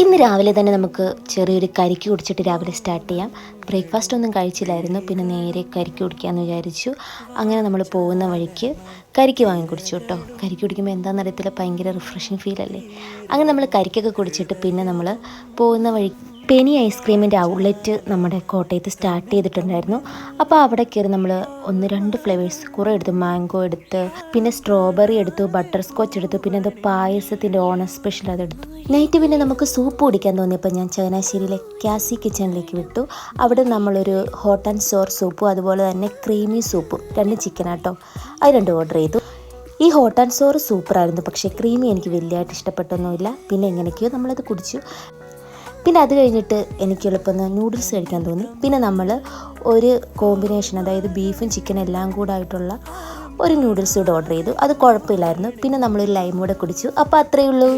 ഇന്ന് രാവിലെ തന്നെ നമുക്ക് ചെറിയൊരു കരിക്ക് കുടിച്ചിട്ട് രാവിലെ സ്റ്റാർട്ട് ചെയ്യാം. ബ്രേക്ക്ഫാസ്റ്റ് ഒന്നും കഴിച്ചില്ലായിരുന്നു. പിന്നെ നേരെ കരിക്ക് കുടിക്കാമെന്ന് വിചാരിച്ചു. അങ്ങനെ നമ്മൾ പോകുന്ന വഴിക്ക് കരിക്ക് വാങ്ങി കുടിച്ചു കേട്ടോ. കരിക്ക് കുടിക്കുമ്പോൾ എന്താണെന്ന് അറിയത്തില്ല, ഭയങ്കര റിഫ്രഷിങ് ഫീലല്ലേ. അങ്ങനെ നമ്മൾ കരിക്കൊക്കെ കുടിച്ചിട്ട് പിന്നെ നമ്മൾ പോകുന്ന വഴി പെനി ഐസ്ക്രീമിൻ്റെ ഔട്ട്ലെറ്റ് നമ്മുടെ കോട്ടയത്ത് സ്റ്റാർട്ട് ചെയ്തിട്ടുണ്ടായിരുന്നു. അപ്പോൾ അവിടെ കയറി നമ്മൾ ഒന്ന് രണ്ട് ഫ്ലേവേഴ്സ് കുറേ എടുത്തു. മാംഗോ എടുത്ത്, പിന്നെ സ്ട്രോബെറി എടുത്തു, ബട്ടർ സ്കോച്ച് എടുത്തു, പിന്നെ അത് പായസത്തിൻ്റെ ഓണം സ്പെഷ്യൽ അതെടുത്തു. നൈറ്റ് പിന്നെ നമുക്ക് സൂപ്പ് കുടിക്കാൻ തോന്നിയപ്പോൾ ഞാൻ ചങ്ങനാശ്ശേരിയിലെ ക്യാസി കിച്ചണിലേക്ക് വിട്ടു. അവിടെ നമ്മളൊരു ഹോട്ട് ആൻഡ് സോർ സൂപ്പും അതുപോലെ തന്നെ ക്രീമി സൂപ്പും, രണ്ട് ചിക്കനാട്ടോ, അത് രണ്ടും ഓർഡർ ചെയ്തു. ഈ ഹോട്ട് ആൻഡ് സോർ സൂപ്പറായിരുന്നു, പക്ഷേ ക്രീമി എനിക്ക് വലിയതായിട്ട് ഇഷ്ടപ്പെട്ടൊന്നുമില്ല. പിന്നെ എങ്ങനെയൊക്കെയോ നമ്മളത് കുടിച്ചു. പിന്നെ അത് കഴിഞ്ഞിട്ട് എനിക്ക് എളുപ്പം നൂഡിൽസ് കഴിക്കാൻ തോന്നി. പിന്നെ നമ്മൾ ഒരു കോമ്പിനേഷൻ, അതായത് ബീഫും ചിക്കനും എല്ലാം കൂടെ ആയിട്ടുള്ള ഒരു നൂഡിൽസ് കൂടെ ഓർഡർ ചെയ്തു. അത് കുഴപ്പമില്ലായിരുന്നു. പിന്നെ നമ്മളൊരു ലൈം കൂടെ കുടിച്ചു. അപ്പോൾ അത്രയേ ഉള്ളൂ.